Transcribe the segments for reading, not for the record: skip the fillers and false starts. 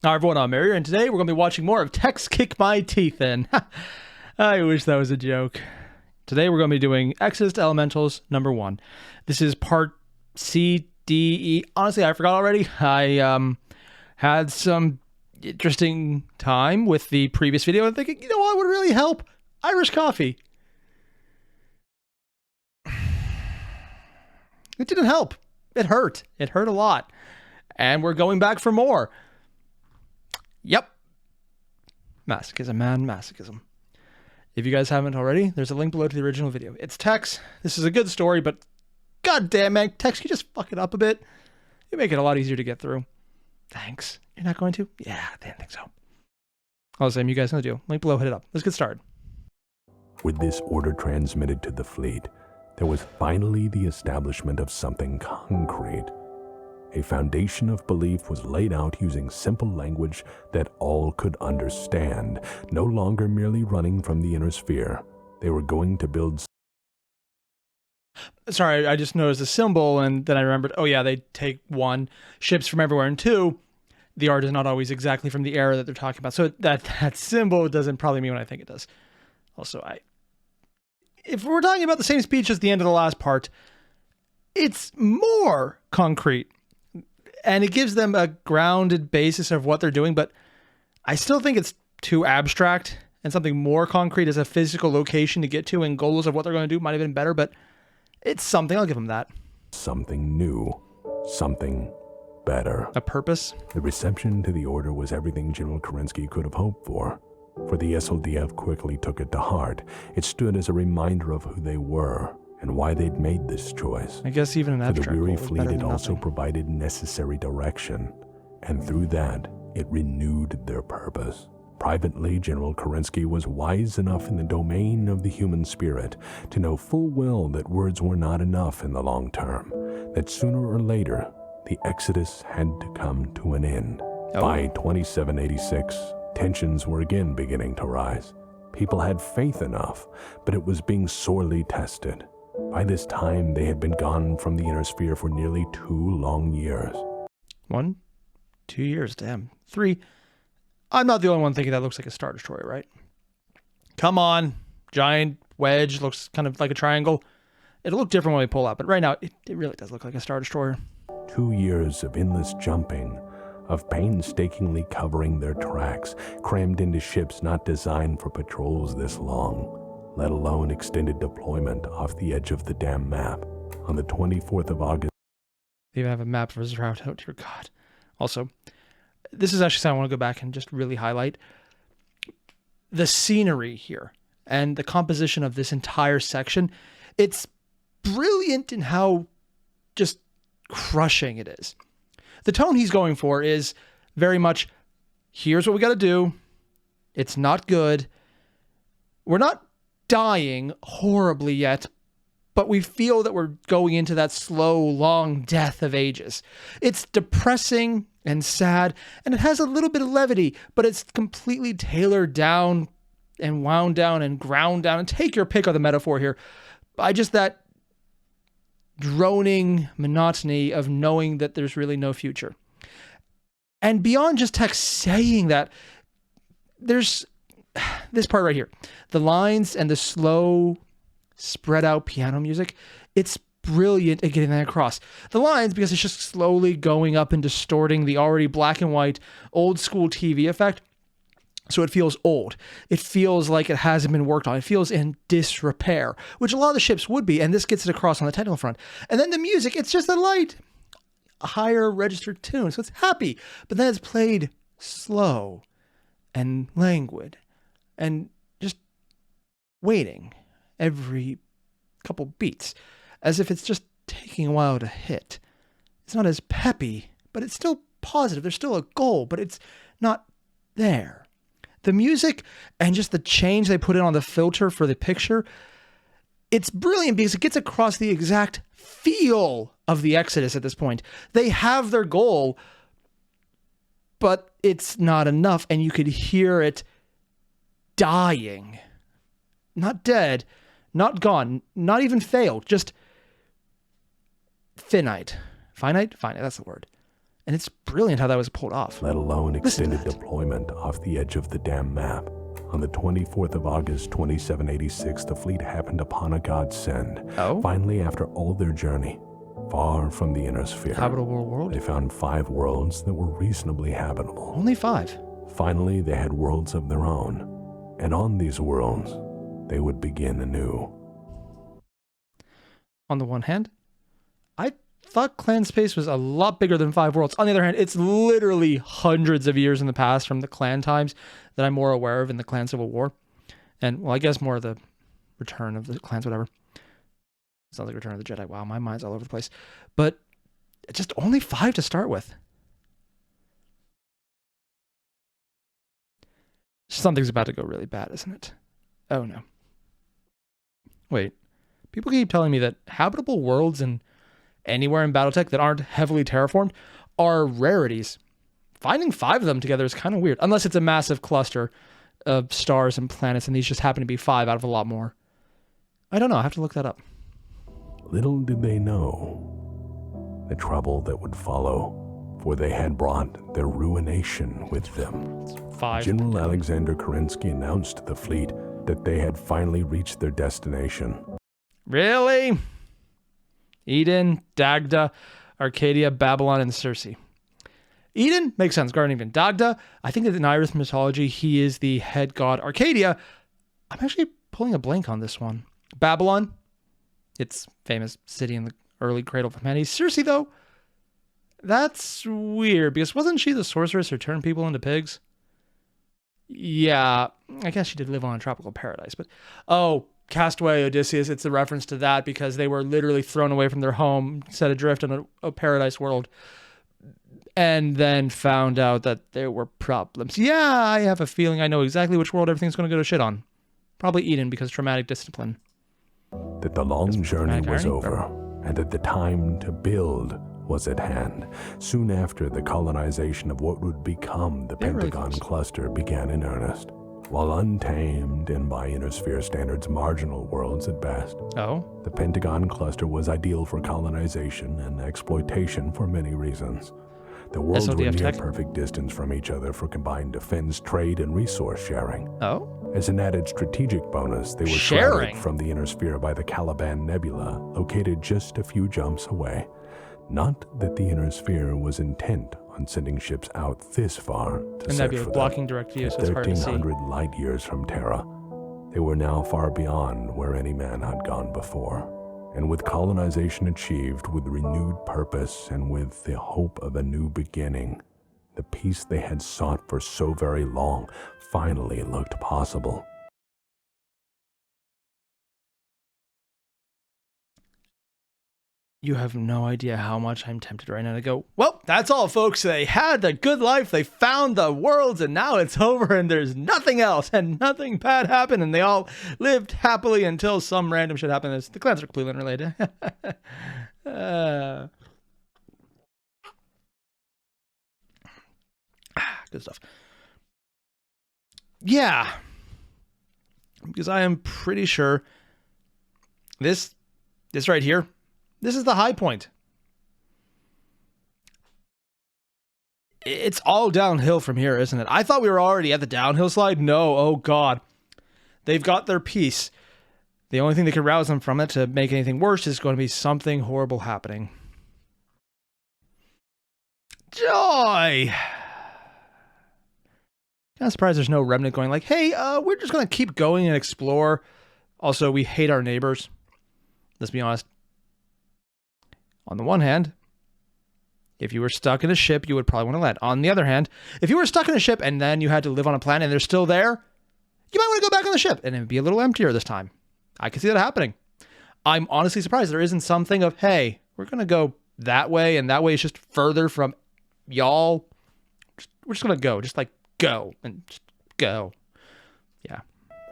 Hi everyone, I'm Airier, and today we're going to be watching more of Tex Kick My Teeth In. I wish that was a joke. Today we're going to be doing Exodus to Elementals number 1. This is part C, D, E. Honestly, I forgot already. I had some interesting time with the previous video and thinking, you know what would really help? Irish coffee. It didn't help. It hurt. It hurt a lot. And we're going back for more. Yep. Masochism, man. Masochism. If you guys haven't already, there's a link below to the original video. It's Tex. This is a good story, but goddamn, man. Tex, can you just fuck it up a bit? You make it a lot easier to get through. Thanks. You're not going to? Yeah, I didn't think so. All the same, you guys know the deal. Link below, hit it up. Let's get started. With this order transmitted to the fleet, there was finally the establishment of something concrete. A foundation of belief was laid out using simple language that all could understand, no longer merely running from the inner sphere. They were going to build... Sorry, I just noticed a symbol, and then I remembered, oh yeah, they take 1, ships from everywhere, and 2, the art is not always exactly from the era that they're talking about. So that symbol doesn't probably mean what I think it does. Also, if we're talking about the same speech as the end of the last part, it's more concrete. And it gives them a grounded basis of what they're doing, but I still think it's too abstract, and something more concrete as a physical location to get to and goals of what they're going to do might have been better, but it's something. I'll give them that. Something new. Something better. A purpose? The reception to the order was everything General Kerensky could have hoped for the SLDF quickly took it to heart. It stood as a reminder of who they were and why they'd made this choice. I guess even an abstract For the weary goal is fleet, better it than also nothing. provided necessary direction, and through that, it renewed their purpose. Privately, General Kerensky was wise enough in the domain of the human spirit to know full well that words were not enough in the long term, that sooner or later, the Exodus had to come to an end. By 2786, tensions were again beginning to rise. People had faith enough, but it was being sorely tested. By this time, they had been gone from the inner sphere for nearly 2 long years. 1, 2 years, damn. 3. I'm not the only one thinking that looks like a Star Destroyer, right? Come on. Giant wedge, looks kind of like a triangle. It'll look different when we pull out, but right now, it really does look like a Star Destroyer. 2 years of endless jumping, of painstakingly covering their tracks, crammed into ships not designed for patrols this long, let alone extended deployment off the edge of the damn map. On the 24th of August... They even have a map for his route. Oh, dear God. Also, this is actually something I want to go back and just really highlight. The scenery here and the composition of this entire section, it's brilliant in how just crushing it is. The tone he's going for is very much, here's what we got to do. It's not good. We're not dying horribly yet, but we feel that we're going into that slow, long death of ages. It's depressing and sad, and it has a little bit of levity, but it's completely tailored down and wound down and ground down, and take your pick of the metaphor here, by just that droning monotony of knowing that there's really no future. And beyond just Tex saying that, there's this part right here. The lines and the slow, spread out piano music, it's brilliant at getting that across. The lines, because it's just slowly going up and distorting the already black and white, old school TV effect, so it feels old. It feels like it hasn't been worked on. It feels in disrepair, which a lot of the ships would be, and this gets it across on the technical front. And then the music, it's just a light, a higher registered tune, so it's happy, but then it's played slow and languid and just waiting every couple beats, as if it's just taking a while to hit. It's not as peppy, but it's still positive. There's still a goal, but it's not there. The music and just the change they put in on the filter for the picture, it's brilliant because it gets across the exact feel of the Exodus at this point. They have their goal, but it's not enough, and you could hear it dying. Not dead, not gone, not even failed, just finite. Finite? Finite, that's the word. And it's brilliant how that was pulled off. Let alone Listen to extended that. deployment off the edge of the damn map. On the 24th of August, 2786, the fleet happened upon a godsend. Oh? Finally, after all their journey, far from the inner sphere, Habitable world? they found 5 worlds that were reasonably habitable. Only 5. Finally, they had worlds of their own, and on these worlds, they would begin anew. On the one hand, I thought clan space was a lot bigger than 5 worlds. On the other hand, it's literally hundreds of years in the past from the clan times that I'm more aware of in the clan civil war. And, well, I guess more of the return of the clans, whatever. It's not like Return of the Jedi. Wow, my mind's all over the place. But it's just only 5 to start with. Something's about to go really bad, isn't it? Oh, no. Wait. People keep telling me that habitable worlds and anywhere in BattleTech that aren't heavily terraformed are rarities. Finding 5 of them together is kind of weird, unless it's a massive cluster of stars and planets, and these just happen to be 5 out of a lot more. I don't know. I have to look that up. Little did they know the trouble that would follow, for they had brought their ruination with them. 5. General Alexander Kerensky announced to the fleet that they had finally reached their destination. Really? Eden, Dagda, Arcadia, Babylon, and Circe. Eden makes sense. Garden Eden. Dagda, I think that in Irish mythology, he is the head god. Arcadia, I'm actually pulling a blank on this one. Babylon, it's famous city in the early cradle of humanity. Circe, though, that's weird because wasn't she the sorceress who turned people into pigs? Yeah, I guess she did live on a tropical paradise, but Castaway Odysseus, it's a reference to that because they were literally thrown away from their home, set adrift on a paradise world, and then found out that there were problems. Yeah, I have a feeling I know exactly which world everything's going to go to shit on. Probably Eden because traumatic discipline. That the long journey was over, and that the time to build was at hand. Soon after, the colonization of what would become the Pentagon Cluster began in earnest. While untamed and by Inner-Sphere standards marginal worlds at best, the Pentagon Cluster was ideal for colonization and exploitation for many reasons. The worlds were near perfect distance from each other for combined defense, trade, and resource sharing. As an added strategic bonus, they were shrouded from the Inner-Sphere by the Caliban Nebula, located just a few jumps away. Not that the Inner-Sphere was intent on sending ships out this far to search for blocking direct view, so it's hard to see. 1,300 light years from Terra, they were now far beyond where any man had gone before. And with colonization achieved, with renewed purpose, and with the hope of a new beginning, the peace they had sought for so very long finally looked possible. You have no idea how much I'm tempted right now to go, well, that's all, folks. They had the good life. They found the worlds, and now it's over, and there's nothing else, and nothing bad happened, and they all lived happily until some random shit happened. The clans are completely unrelated. Good stuff. Yeah. Because I am pretty sure this right here, this is the high point. It's all downhill from here, isn't it? I thought we were already at the downhill slide. No, oh God. They've got their piece. The only thing that can rouse them from it to make anything worse is going to be something horrible happening. Joy! Kind of surprised there's no remnant going like, hey, we're just going to keep going and explore. Also, we hate our neighbors. Let's be honest. On the one hand, if you were stuck in a ship, you would probably want to land. On the other hand, if you were stuck in a ship and then you had to live on a planet and they're still there, you might want to go back on the ship and it would be a little emptier this time. I can see that happening. I'm honestly surprised there isn't something of, hey, we're going to go that way and that way is just further from y'all. We're just going to go. Just like go and just go. Yeah.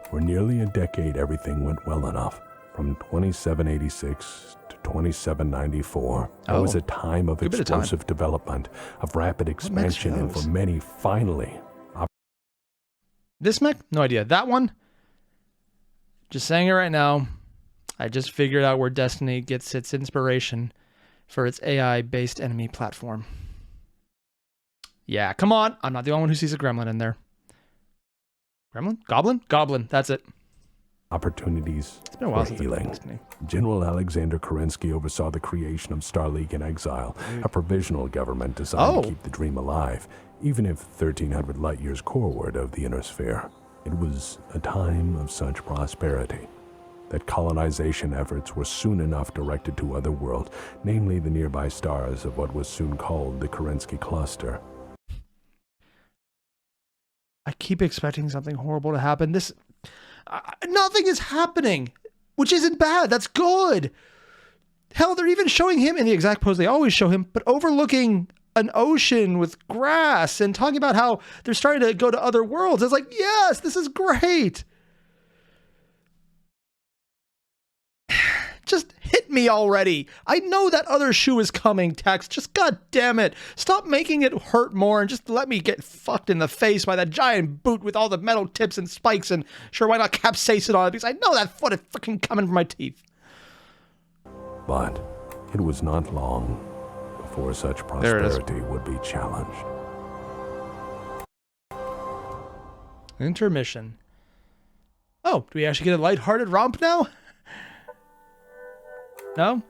For nearly a decade, everything went well enough. From 2786 to 2794, that was a time of explosive development, of rapid expansion, and for many, finally. This mech? No idea. That one? Just saying it right now. I just figured out where Destiny gets its inspiration for its AI-based enemy platform. Yeah, come on. I'm not the only one who sees a gremlin in there. Gremlin? Goblin? Goblin. That's it. Opportunities It's been a while for since healing. General Alexander Kerensky oversaw the creation of Star League in Exile, a provisional government designed to keep the dream alive, even if 1,300 light years coreward of the inner sphere. It was a time of such prosperity that colonization efforts were soon enough directed to other worlds, namely the nearby stars of what was soon called the Kerensky Cluster. I keep expecting something horrible to happen. Nothing is happening, which isn't bad. That's good. Hell, they're even showing him in the exact pose they always show him, but overlooking an ocean with grass and talking about how they're starting to go to other worlds. It's like, yes, this is great. Just hit me already. I know that other shoe is coming, Tex. Just god damn it. Stop making it hurt more and just let me get fucked in the face by that giant boot with all the metal tips and spikes and sure, why not capsaicin on it, because I know that foot is fucking coming from my teeth. But it was not long before such prosperity would be challenged. Intermission. Oh, do we actually get a lighthearted romp now? No?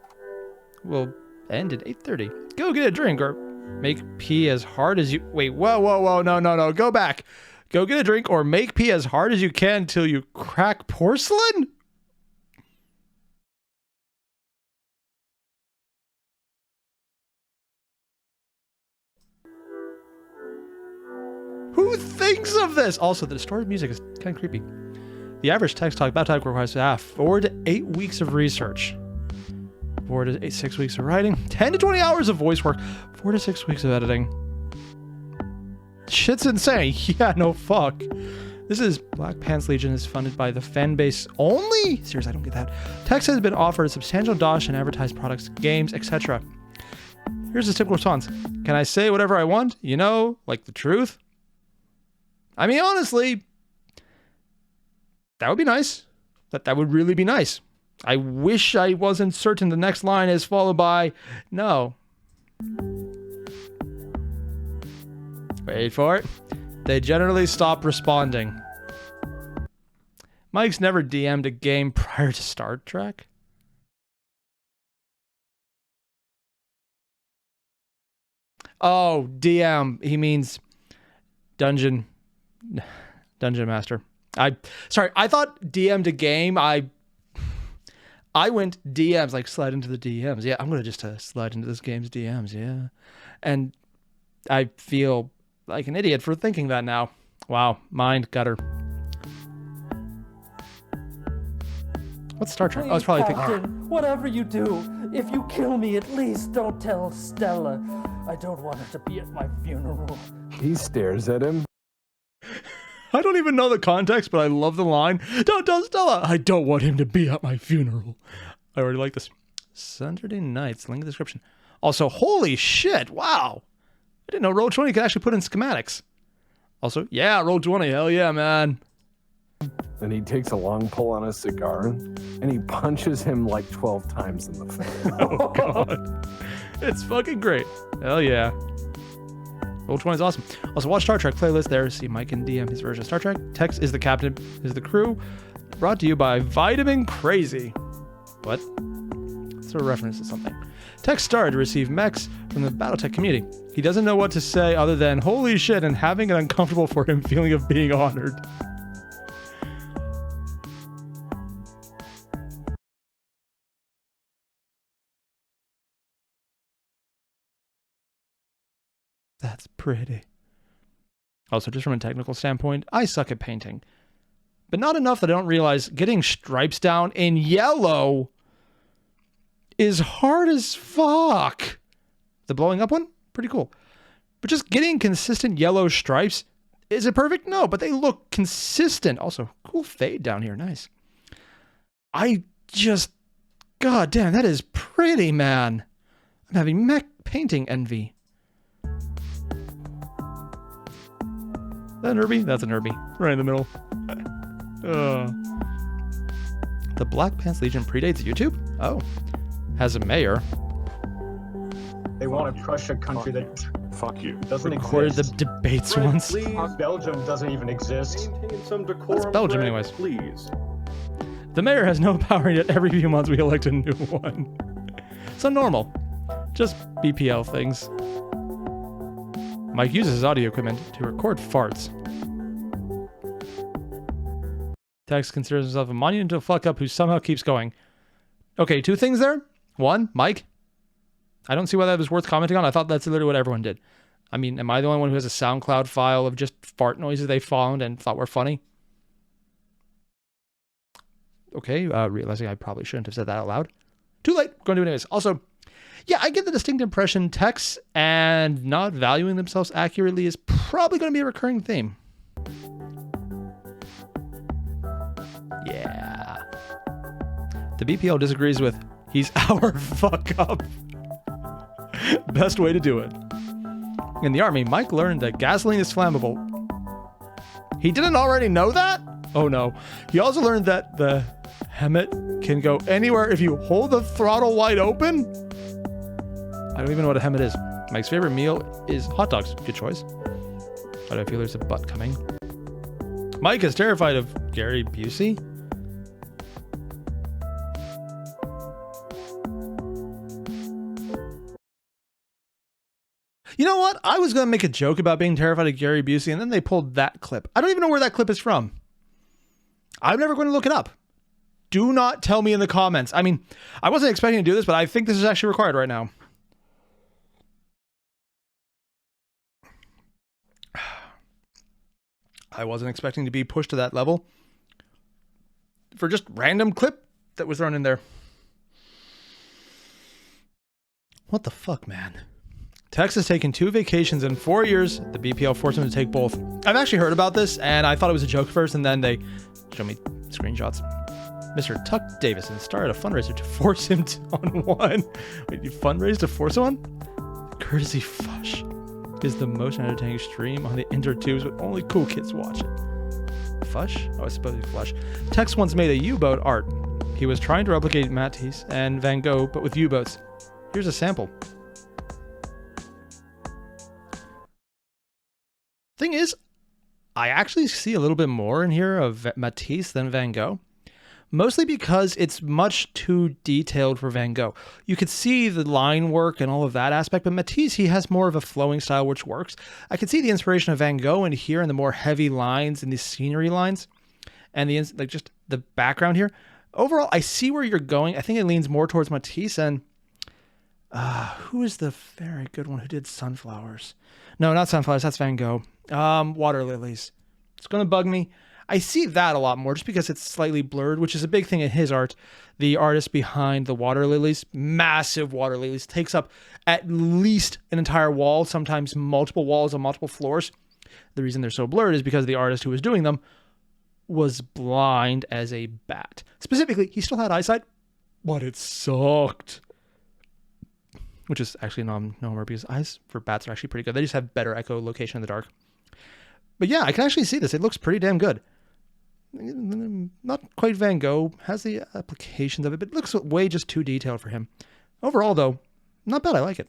We'll end at 8:30. Go get a drink or make pee as hard as you... Wait, whoa. No. Go back. Go get a drink or make pee as hard as you can till you crack porcelain? Who thinks of this? Also, the distorted music is kind of creepy. The average TexTalks BattleTech requires 4 to 8 weeks of research. 4 to 6 weeks of writing, 10 to 20 hours of voice work, 4 to 6 weeks of editing. Shit's insane. Yeah, no fuck. This is Black Pants Legion is funded by the fan base only? Seriously, I don't get that. Tex has been offered a substantial dosh in advertised products, games, etc. Here's his typical response. Can I say whatever I want? You know, like the truth? I mean, honestly, that would be nice. That would really be nice. I wish I wasn't certain the next line is followed by, no. Wait for it. They generally stop responding. Mike's never DM'd a game prior to Star Trek? Oh, DM. He means Dungeon Master. Sorry, I thought DM'd a game. I went DMs, like slide into the DMs. Yeah, I'm going to just slide into this game's DMs, yeah. And I feel like an idiot for thinking that now. Wow, mind gutter. What's Star Trek? Please, I was probably Captain, thinking... whatever you do, if you kill me, at least don't tell Stella. I don't want her to be at my funeral. He stares at him. I don't even know the context, but I love the line. Don't tell Stella. I don't want him to be at my funeral. I already like this. Saturday nights, link in the description. Also, holy shit, wow. I didn't know Roll20 could actually put in schematics. Also, yeah, Roll20, hell yeah, man. Then he takes a long pull on a cigar, and he punches him like 12 times in the face. Oh, God. It's fucking great. Hell yeah. Roll20 is awesome. Also, watch Star Trek playlist there. See Mike and DM his version of Star Trek. Tex is the captain, is the crew. Brought to you by Vitamin Crazy. What? It's a reference to something. Tex started to receive mechs from the BattleTech community. He doesn't know what to say other than holy shit and having an uncomfortable for him feeling of being honored. That's pretty. Also, just from a technical standpoint, I suck at painting. But not enough that I don't realize getting stripes down in yellow is hard as fuck. The blowing up one? Pretty cool. But just getting consistent yellow stripes, is it perfect? No, but they look consistent. Also, cool fade down here. Nice. God damn, that is pretty, man. I'm having mech painting envy. Is that an Irby? That's an Irby. Right in the middle. The Black Pants Legion predates YouTube? Oh. Has a mayor. They want to crush a country that Fuck you. Doesn't Recorded the exist. debates Fred, once. please. Belgium doesn't even exist. Maintain some decorum. That's Belgium Fred, anyways. Please. The mayor has no power, yet every few months we elect a new one. So normal. Just BPL things. Mike uses his audio equipment to record farts. Tex considers himself a monumental fuck-up who somehow keeps going. Okay, 2 things there. 1, Mike. I don't see why that was worth commenting on. I thought that's literally what everyone did. I mean, am I the only one who has a SoundCloud file of just fart noises they found and thought were funny? Okay, realizing I probably shouldn't have said that out loud. Too late. Going to do it anyways. Also, yeah, I get the distinct impression Tex and not valuing themselves accurately is probably going to be a recurring theme. Yeah. The BPL disagrees with, he's our fuck up. Best way to do it. In the army, Mike learned that gasoline is flammable. He didn't already know that? Oh no. He also learned that the helmet can go anywhere if you hold the throttle wide open. I don't even know what a helmet is. Mike's favorite meal is hot dogs. Good choice. But I feel there's a butt coming. Mike is terrified of Gary Busey. You know what? I was going to make a joke about being terrified of Gary Busey, and then they pulled that clip. I don't even know where that clip is from. I'm never going to look it up. Do not tell me in the comments. I mean, I wasn't expecting to do this, but I think this is actually required right now. I wasn't expecting to be pushed to that level for just random clip that was thrown in there. What the fuck, man? Tex has taken 2 vacations in 4 years. The BPL forced him to take both. I've actually heard about this, and I thought it was a joke first, and then they showed me screenshots. Mr. Tuck Davison started a fundraiser to force him on one. Wait, you fundraised to force him on? Courtesy Fush is the most entertaining stream on the intertubes, but only cool kids watch it. Fush? Oh, it's supposed to be Flush. Tex once made a U-boat art. He was trying to replicate Matisse and Van Gogh, but with U-boats. Here's a sample. Thing is, I actually see a little bit more in here of Matisse than Van Gogh. Mostly because it's much too detailed for Van Gogh. You could see the line work and all of that aspect, but Matisse, he has more of a flowing style which works. I could see the inspiration of Van Gogh in here and the more heavy lines and the scenery lines and the like just the background here. Overall, I see where you're going. I think it leans more towards Matisse and who is the very good one who did sunflowers? No, not sunflowers. That's Van Gogh. Water lilies. It's going to bug me. I see that a lot more just because it's slightly blurred, which is a big thing in his art. The artist behind the water lilies, massive water lilies, takes up at least an entire wall, sometimes multiple walls on multiple floors. The reason they're so blurred is because the artist who was doing them was blind as a bat. Specifically, he still had eyesight, but it sucked. Which is actually no more because eyes for bats are actually pretty good. They just have better echolocation in the dark. But yeah, I can actually see this. It looks pretty damn good. Not quite Van Gogh, has the applications of it, but it looks way just too detailed for him. Overall, though, not bad. I like it.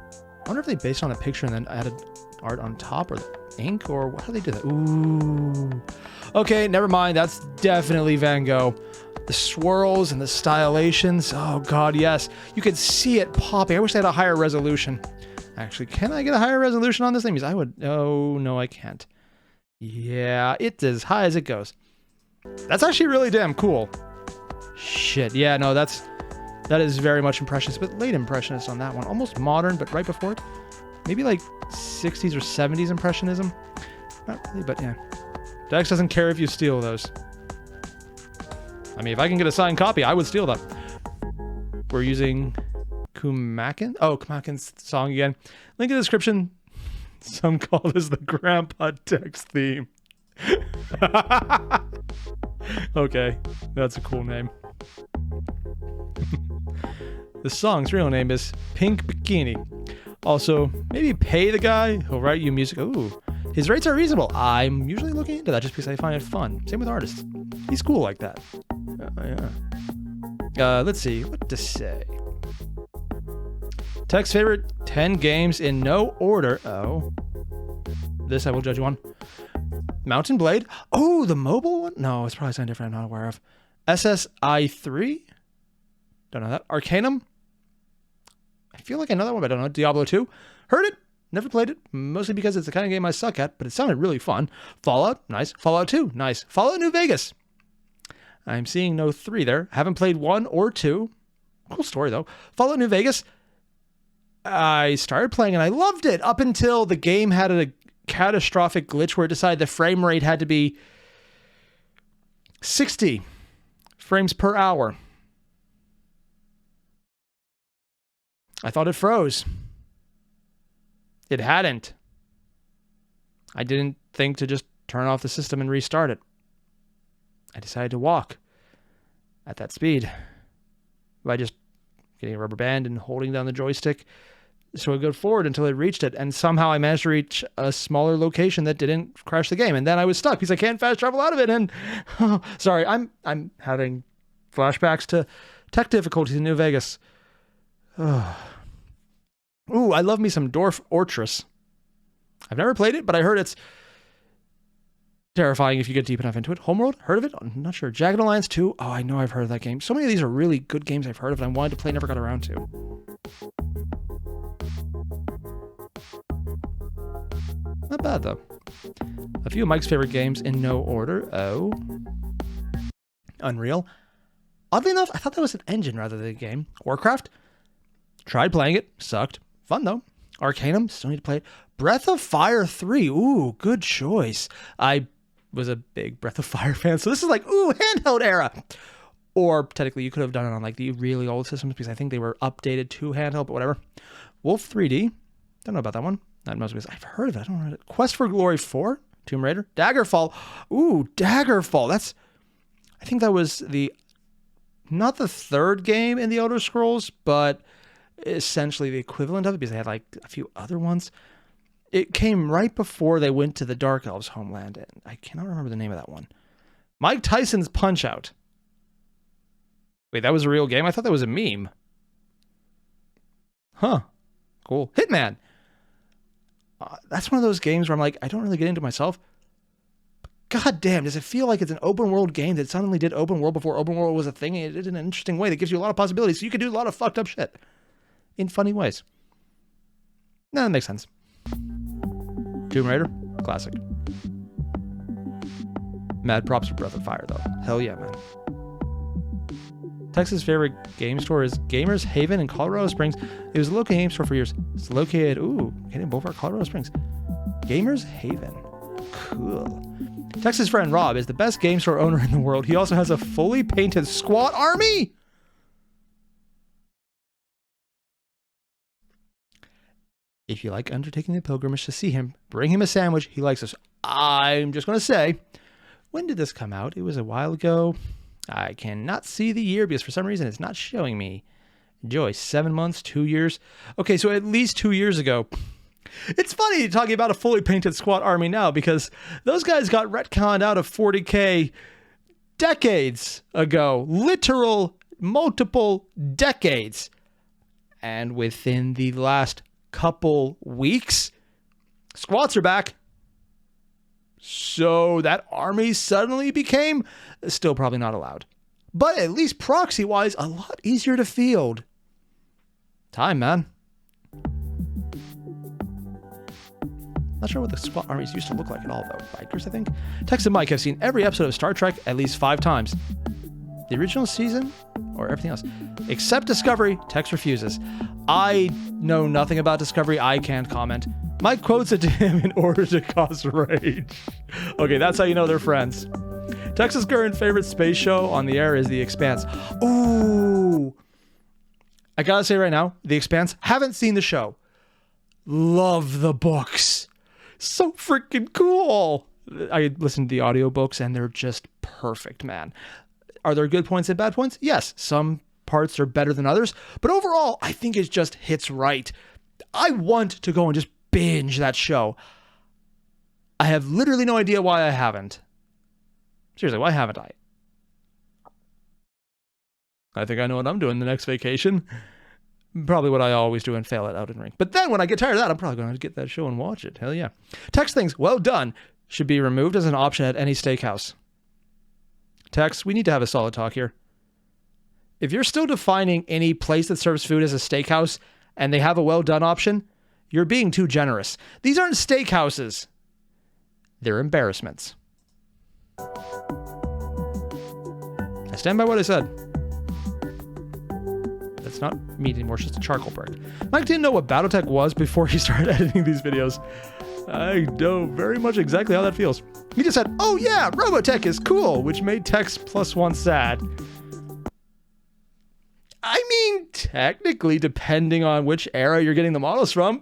I wonder if they based on a picture and then added art on top or ink, or how do they do that? Ooh. Okay, never mind. That's definitely Van Gogh. The swirls and the stylations. Oh, God, yes. You could see it popping. I wish they had a higher resolution. Actually, can I get a higher resolution on this thing? Because I would... Oh, no, I can't. Yeah, it's as high as it goes. That's actually really damn cool. Shit, yeah, no, that is very much impressionist, but late impressionist on that one. Almost modern, but right before it. Maybe like 60s or 70s impressionism. Not really, but yeah. Dex doesn't care if you steal those. I mean, if I can get a signed copy, I would steal that. We're using Kumakin. Oh, Kumakin's song again. Link in the description. Some call this the Grandpa Tex theme. Okay, that's a cool name. The song's real name is Pink Bikini. Also, maybe pay the guy who'll write you music. Ooh, his rates are reasonable. I'm usually looking into that just because I find it fun. Same with artists. He's cool like that. Yeah. Let's see what to say. Tech's favorite 10 games in no order. Oh. This I will judge you on. Mountain Blade. Oh, the mobile one? No, it's probably something different I'm not aware of. SSI3? Don't know that. Arcanum? I feel like another one, but I don't know. Diablo 2? Heard it. Never played it. Mostly because it's the kind of game I suck at, but it sounded really fun. Fallout? Nice. Fallout 2? Nice. Fallout New Vegas? I'm seeing no 3 there. Haven't played 1 or 2. Cool story, though. Fallout New Vegas? I started playing and I loved it up until the game had a catastrophic glitch where it decided the frame rate had to be 60 frames per hour. I thought it froze. It hadn't. I didn't think to just turn off the system and restart it. I decided to walk at that speed by just getting a rubber band and holding down the joystick so it would go forward until it reached it. And somehow I managed to reach a smaller location that didn't crash the game. And then I was stuck because I can't fast travel out of it. And sorry, I'm having flashbacks to tech difficulties in New Vegas. Ooh, I love me some Dwarf Fortress. I've never played it, but I heard it's terrifying if you get deep enough into it. Homeworld? Heard of it? I'm not sure. Jagged Alliance 2? Oh, I know I've heard of that game. So many of these are really good games I've heard of and I wanted to play, never got around to. Not bad, though. A few of Mike's favorite games in no order. Oh. Unreal. Oddly enough, I thought that was an engine rather than a game. Warcraft? Tried playing it. Sucked. Fun, though. Arcanum? Still need to play it. Breath of Fire 3. Ooh, good choice. I was a big Breath of Fire fan, so this is like, ooh, handheld era. Or technically, you could have done it on like the really old systems because I think they were updated to handheld, but whatever. Wolf 3D. Don't know about that one. Not most because I've heard of it. I don't know. Quest for Glory 4. Tomb Raider. Daggerfall. Ooh, Daggerfall. I think that was not the third game in the Elder Scrolls, but essentially the equivalent of it because they had like a few other ones. It came right before they went to the Dark Elves' homeland, and I cannot remember the name of that one. Mike Tyson's Punch-Out. Wait, that was a real game? I thought that was a meme. Huh. Cool. Hitman. That's one of those games where I'm like, I don't really get into myself. But God damn, does it feel like it's an open world game that suddenly did open world before open world was a thing? And it did it in an interesting way that gives you a lot of possibilities. So you can do a lot of fucked up shit in funny ways. No, that makes sense. Tomb Raider, classic. Mad props for Breath of Fire, though. Hell yeah, man. Texas' favorite game store is Gamers Haven in Colorado Springs. It was a local game store for years. It's located, in Boulevard, Colorado Springs. Gamers Haven. Cool. Texas' friend Rob is the best game store owner in the world. He also has a fully painted SWAT army. If you like undertaking the pilgrimage to see him, bring him a sandwich. He likes us. I'm just going to say, when did this come out? It was a while ago. I cannot see the year because for some reason it's not showing me. Joyce, 7 months, 2 years. Okay, so at least 2 years ago. It's funny talking about a fully painted SWAT army now because those guys got retconned out of 40K decades ago. Literal multiple decades. And within the last couple weeks, squats are back. So that army suddenly became still probably not allowed, but at least proxy wise, a lot easier to field. Time, man. Not sure what the SWAT armies used to look like at all, though. Bikers, I think. Tex and Mike have seen every episode of Star Trek at least 5 times. The original season or everything else, except Discovery. Tex refuses. I know nothing about Discovery. I can't comment. Mike quotes it to him in order to cause rage. Okay, that's how you know they're friends. Tex's current favorite space show on the air is The Expanse. Ooh. I gotta say right now, The Expanse, haven't seen the show. Love the books. So freaking cool. I listened to the audiobooks and they're just perfect, man. Are there good points and bad points? Yes, some parts are better than others, but overall, I think it just hits right. I want to go and just binge that show. I have literally no idea why I haven't. Seriously, why haven't I? I think I know what I'm doing the next vacation. Probably what I always do and fail at Elden Ring. But then when I get tired of that, I'm probably going to get that show and watch it. Hell yeah. Tex thinks, well done, should be removed as an option at any steakhouse. Tex, we need to have a solid talk here. If you're still defining any place that serves food as a steakhouse and they have a well done option, you're being too generous. These aren't steakhouses. They're embarrassments. I stand by what I said. That's not meat anymore, it's just a charcoal burn. Mike didn't know what BattleTech was before he started editing these videos. I know very much exactly how that feels. He just said, oh yeah, Robotech is cool, which made Tex +1 sad. I mean, technically, depending on which era you're getting the models from,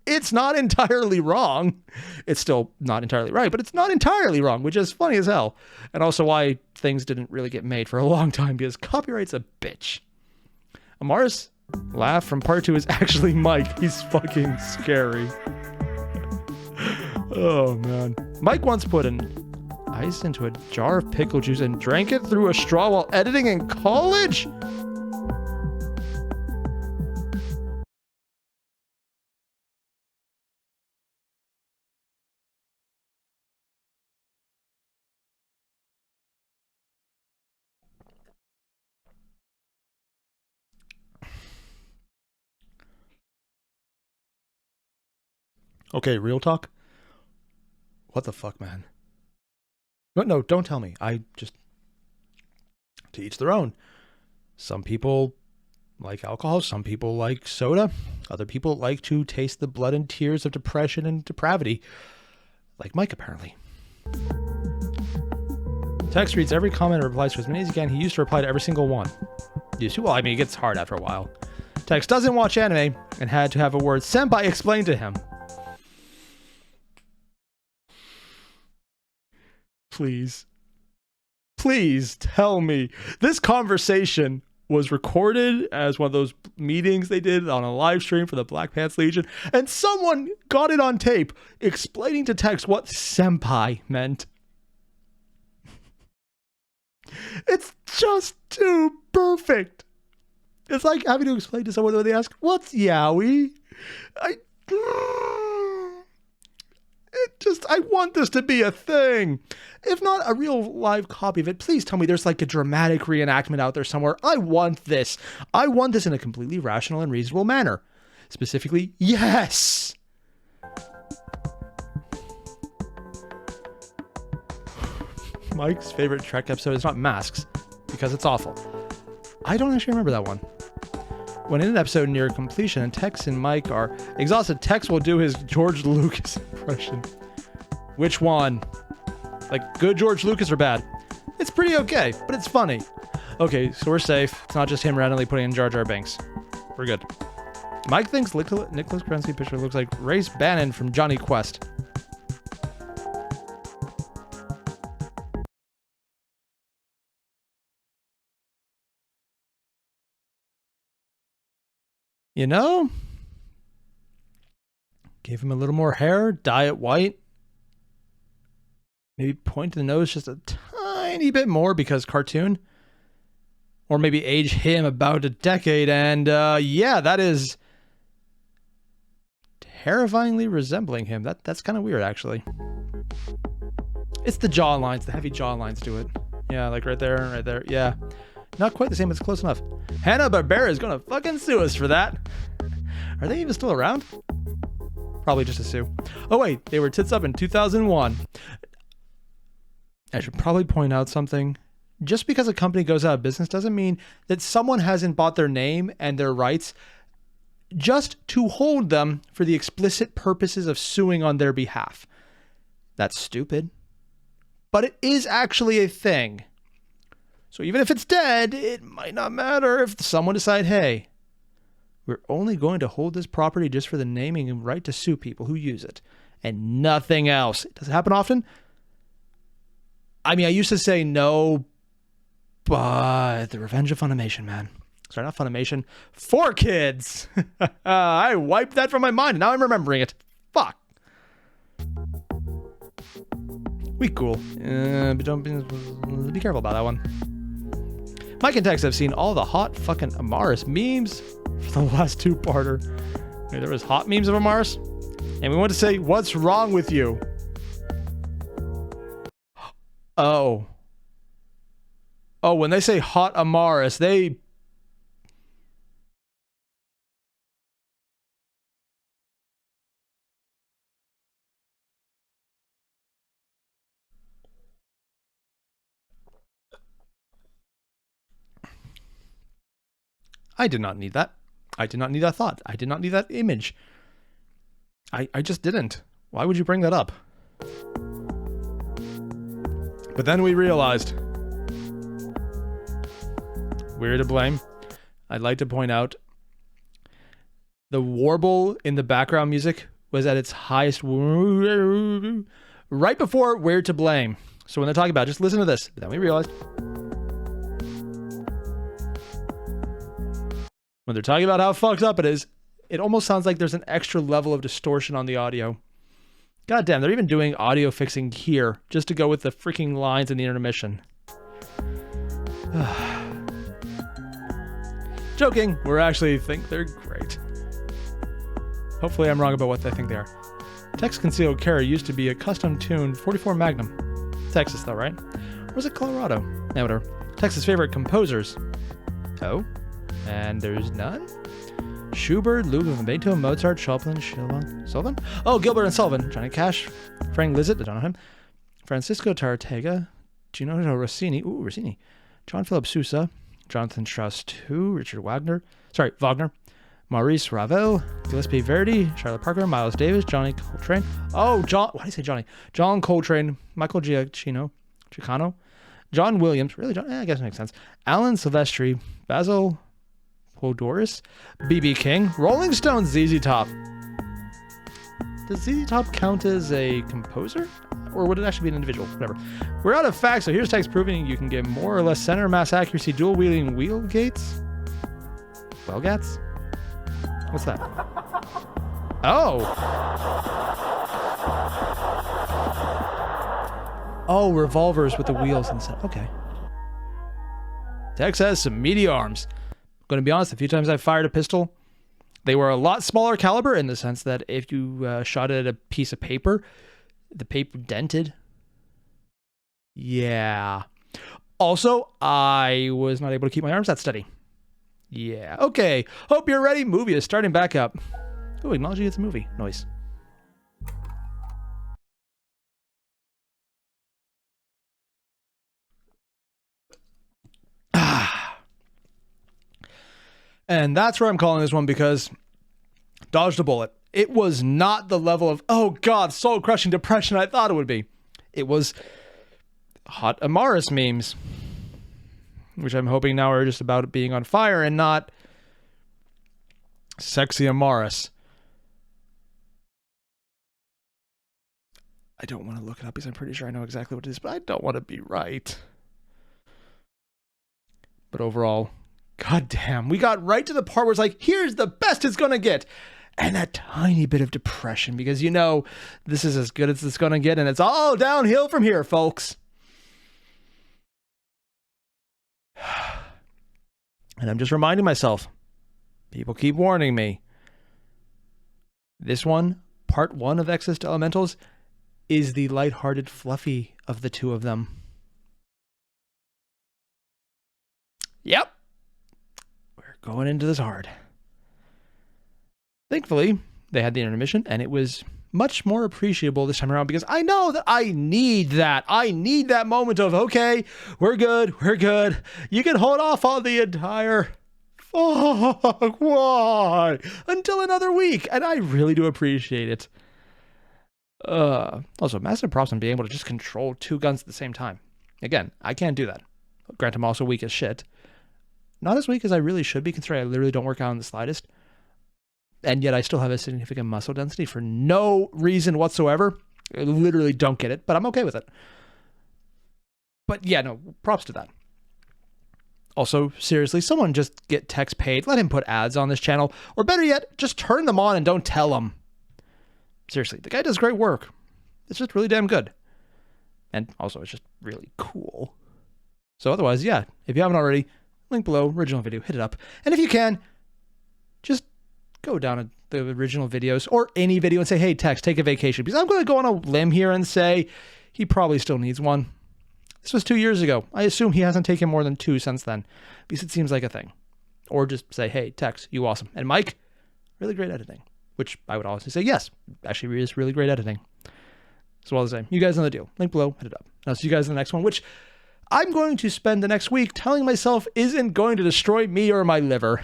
it's not entirely wrong. It's still not entirely right, but it's not entirely wrong, which is funny as hell. And also why things didn't really get made for a long time, because copyright's a bitch. Amar's laugh from part 2 is actually Mike. He's fucking scary. Oh, man. Mike once put ice into a jar of pickle juice and drank it through a straw while editing in college? Okay, real talk. What the fuck, man? No, don't tell me. To each their own. Some people like alcohol. Some people like soda. Other people like to taste the blood and tears of depression and depravity. Like Mike, apparently. Tex reads every comment and replies to as many as he can. He used to reply to every single one. Used to? Well, I mean, it gets hard after a while. Tex doesn't watch anime and had to have a word Senpai explained to him. Please tell me this conversation was recorded as one of those meetings they did on a live stream for the Black Pants Legion, and someone got it on tape explaining to Tex what senpai meant. It's just too perfect. It's like having to explain to someone when they ask, what's yaoi? I want this to be a thing. If not a real live copy of it, please tell me there's like a dramatic reenactment out there somewhere. I want this. I want this in a completely rational and reasonable manner. Specifically, yes. Mike's favorite Trek episode is not Masks, because it's awful. I don't actually remember that one. When in an episode near completion and Tex and Mike are exhausted, Tex will do his George Lucas impression. Which one? Like good George Lucas or bad? It's pretty okay, but it's funny. Okay, so we're safe. It's not just him randomly putting in Jar Jar Binks. We're good. Mike thinks Nicholas Kerensky picture looks like Race Bannon from Johnny Quest. You know, give him a little more hair, dye it white. Maybe point the nose just a tiny bit more because cartoon. Or maybe age him about a decade and yeah, that is terrifyingly resembling him. That's kind of weird actually. It's the jaw lines, the heavy jaw lines do it. Yeah, like right there. Yeah. Not quite the same, but it's close enough. Hanna-Barbera is gonna fucking sue us for that. Are they even still around? Probably just a sue. Oh wait, they were tits up in 2001. I should probably point out something. Just because a company goes out of business doesn't mean that someone hasn't bought their name and their rights just to hold them for the explicit purposes of suing on their behalf. That's stupid. But it is actually a thing. So even if it's dead, it might not matter if someone decide, hey, we're only going to hold this property just for the naming and right to sue people who use it and nothing else. Does it happen often? I mean, I used to say no, but the Revenge of Funimation, man. Sorry, not Funimation. 4Kids. I wiped that from my mind and now I'm remembering it. Fuck. We cool. But don't be careful about that one. Mike and Tex have seen all the hot fucking Amaris memes. for the last two-parter. There was hot memes of Amaris, and we want to say, what's wrong with you? Oh. Oh, when they say hot Amaris, they... I did not need that. I did not need that thought. I did not need that image. I just didn't. Why would you bring that up? But then we realized we're to blame. I'd like to point out the warble in the background music was at its highest right before we're to blame. So when they're talking about, just listen to this. Then we realized when they're talking about how fucked up it is, it almost sounds like there's an extra level of distortion on the audio. God damn, they're even doing audio fixing here just to go with the freaking lines in the intermission. Joking, we actually think they're great. Hopefully I'm wrong about what they think they are. Text Concealed Carry used to be a custom-tuned 44 Magnum. Texas though, right? Or was it Colorado? Yeah, whatever. Texas' favorite composers. Oh? And there's none? Schubert, Ludwig van Beethoven, Mozart, Chopin, Sullivan? Oh, Gilbert and Sullivan. Johnny Cash, Frank Liszt, I don't know him. Francisco Tarrega, Gino Rossini, Rossini. John Philip Sousa, Jonathan Strauss II, Richard Wagner, Maurice Ravel, Gillespie Verdi, Charlotte Parker, Miles Davis, Johnny Coltrane. Oh, John, why did I say Johnny? John Coltrane, Michael Giacchino, John Williams, really John? I guess it makes sense. Alan Silvestri, Basil Podoris, B.B. King, Rolling Stones, ZZ Top. Does ZZ Top count as a composer? Or would it actually be an individual? Whatever. We're out of facts, so here's text proving you can get more or less center mass accuracy dual wheeling wheel gates? Wellgats? What's that? Oh! Oh, revolvers with the wheels inside. Okay. Tex has some meaty arms. I'm going to be honest, a few times I've fired a pistol, they were a lot smaller caliber in the sense that if you shot it at a piece of paper, the paper dented. Yeah. Also, I was not able to keep my arms that steady. Yeah. Okay. Hope you're ready. Movie is starting back up. Oh, acknowledging it's a movie. Noise. And that's where I'm calling this one because dodged a bullet. It was not the level of, oh God, soul-crushing depression I thought it would be. It was hot Amaris memes, which I'm hoping now are just about being on fire and not sexy Amaris. I don't want to look it up because I'm pretty sure I know exactly what it is, but I don't want to be right. But overall, goddamn, we got right to the part where it's like, here's the best it's gonna get. And that tiny bit of depression, because you know, this is as good as it's gonna get, and it's all downhill from here, folks. And I'm just reminding myself, people keep warning me. This one, part one of Exist Elementals, is the lighthearted, fluffy of the two of them. Yep. We're going into this hard. Thankfully, they had the intermission, and it was much more appreciable this time around because I know that I need that. I need that moment of, okay, we're good, we're good. You can hold off on the entire fuck, why? Until another week. And I really do appreciate it. Also, massive props on being able to just control two guns at the same time. Again, I can't do that. Grant, I'm also weak as shit. Not as weak as I really should be, considering I literally don't work out in the slightest. And yet I still have a significant muscle density for no reason whatsoever. I literally don't get it, but I'm okay with it. But yeah, no, props to that. Also, seriously, someone just get Tex paid. Let him put ads on this channel. Or better yet, just turn them on and don't tell him. Seriously, the guy does great work. It's just really damn good. And also, it's just really cool. So otherwise, yeah, if you haven't already, link below, original video, hit it up. And if you can, just go down to the original videos or any video and say, hey, Tex, take a vacation. Because I'm going to go on a limb here and say he probably still needs one. This was 2 years ago. I assume he hasn't taken more than 2 since then, because it seems like a thing. Or just say, hey, Tex, you awesome. And Mike, really great editing. Which I would honestly say, yes, actually is really great editing. So all the same, you guys know the deal. Link below, hit it up. I'll see you guys in the next one, which I'm going to spend the next week telling myself isn't going to destroy me or my liver.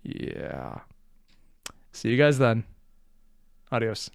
Yeah. See you guys then. Adios.